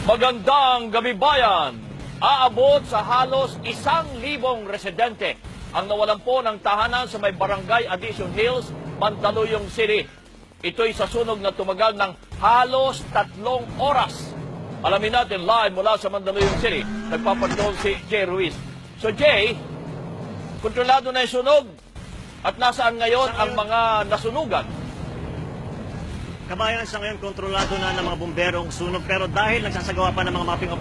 Magandang gabi bayan! Aabot sa halos 1,000 residente ang nawalan po ng tahanan sa may Barangay Addition Hills, Mandaluyong City. Ito'y sa sunog na tumagal ng halos 3 oras. Alamin natin live mula sa Mandaluyong City. Nagpapatrol si Jay Ruiz. So Jay, kontrolado na yung sunog at nasaan ngayon ang mga nasunugan? Kabayan, sa ngayon, kontrolado na ng mga bomberong sunog, pero dahil nagsasagawa pa ng mga mapping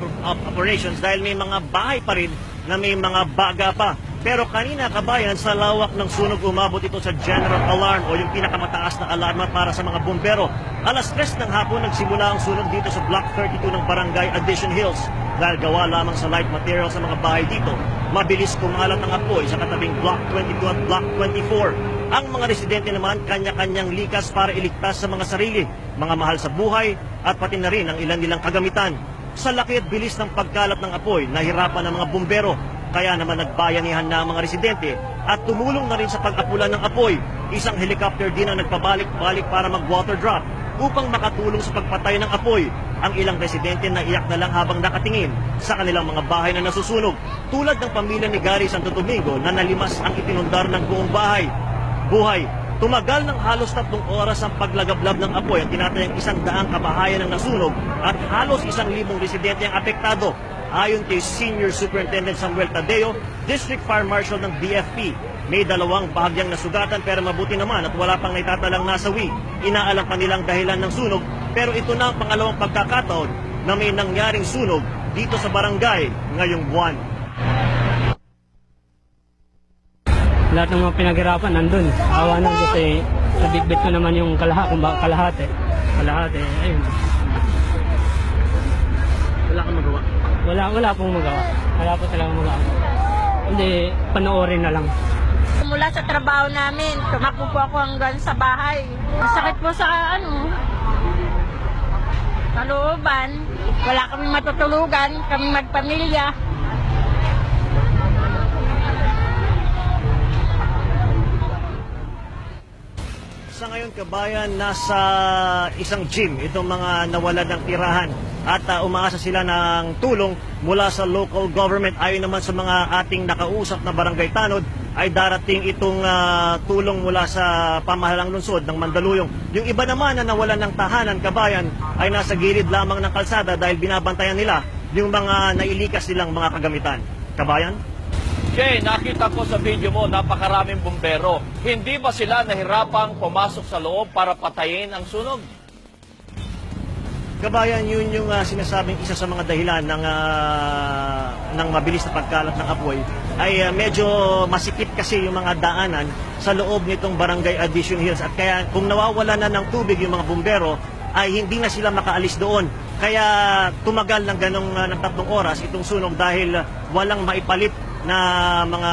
operations, dahil may mga bahay pa rin na may mga baga pa. Pero kanina, kabayan, sa lawak ng sunog, umabot ito sa general alarm o yung pinakamataas na alarma para sa mga bombero. Alas 3 ng hapon nagsimula ang sunog dito sa Block 32 ng Barangay Addition Hills. Dahil gawa lamang sa light material sa mga bahay dito, mabilis kumalat ang apoy sa katabing Block 22 at Block 24. Ang mga residente naman kanya-kanyang likas para iligtas sa mga sarili, mga mahal sa buhay at pati na rin ang ilan nilang kagamitan. Sa laki at bilis ng pagkalat ng apoy, nahirapan ang mga bumbero. Kaya naman nagbayanihan na ang mga residente at tumulong na rin sa pag-apula ng apoy. Isang helicopter din ang nagpabalik-balik para mag-water drop upang makatulong sa pagpatay ng apoy. Ang ilang residente na iyak na lang habang nakatingin sa kanilang mga bahay na nasusunog. Tulad ng pamilya ni Gary Santo Domingo na nalimas ang itinundar ng buong buhay. Tumagal ng halos 3 oras ang paglagablab ng apoy at tinatayang 100 kabahayan ang nasunog at halos 1,000 residente ang apektado. Ayon kay Senior Superintendent Samuel Tadeo, District Fire Marshal ng DFP, may 2 bahagyang nasugatan pero mabuti naman at wala pang naitatalang nasawi. Inaalam pa nilang dahilan ng sunog pero ito na ang pangalawang pagkakataon na may nangyaring sunog dito sa barangay ngayong buwan. Lahat ng mga pinaghirapan nandun. Awa na kasi nabitbit ko naman yung kalahati. Ayun. Wala kang magawa? Wala pong magawa. Wala po talagang magawa. Hindi, panoorin na lang. Mula sa trabaho namin, tumakbo po ako hanggang sa bahay. Masakit po sa kalooban. Wala kaming matutulugan, kaming magpamilya. Sa ngayon, kabayan, nasa isang gym itong mga nawalan ng tirahan at umaasa sila ng tulong mula sa local government. Ayon naman sa mga ating nakausap na barangay tanod, ay darating itong tulong mula sa pamahalang lungsod ng Mandaluyong. Yung iba naman na nawalan ng tahanan, kabayan, ay nasa gilid lamang ng kalsada dahil binabantayan nila yung mga nailikas nilang mga kagamitan. Kabayan? Jay, nakita ko sa video mo, napakaraming bumbero. Hindi ba sila nahirapang pumasok sa loob para patayin ang sunog? Kabayan, yun yung sinasabing isa sa mga dahilan ng mabilis na pagkalat ng apoy ay medyo masikip kasi yung mga daanan sa loob nitong Barangay Addition Hills at kaya kung nawawala na ng tubig yung mga bumbero ay hindi na sila makaalis doon. Kaya tumagal ng ganong ng 3 oras itong sunog dahil walang maipalit na mga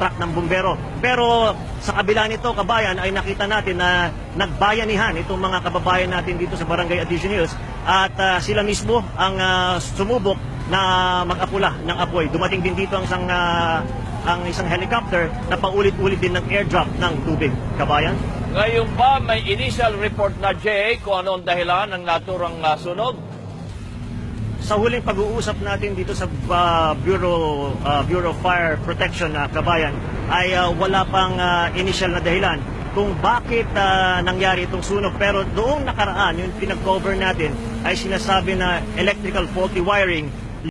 truck ng bumbero. Pero sa kabila nito, kabayan, ay nakita natin na nagbayanihan itong mga kababayan natin dito sa Barangay Addition Hills at sila mismo ang sumubok na mag-apula ng apoy. Dumating din dito ang isang helicopter na paulit-ulit din ng airdrop ng tubig. Kabayan? Ngayon ba may initial report na, Jay, kung ano ang dahilan ng naturang sunog? Sa huling pag-uusap natin dito sa Bureau of Fire Protection na kabayan ay wala pang initial na dahilan kung bakit nangyari itong sunog. Pero doong nakaraan, yung pinag-cover natin ay sinasabi na electrical faulty wiring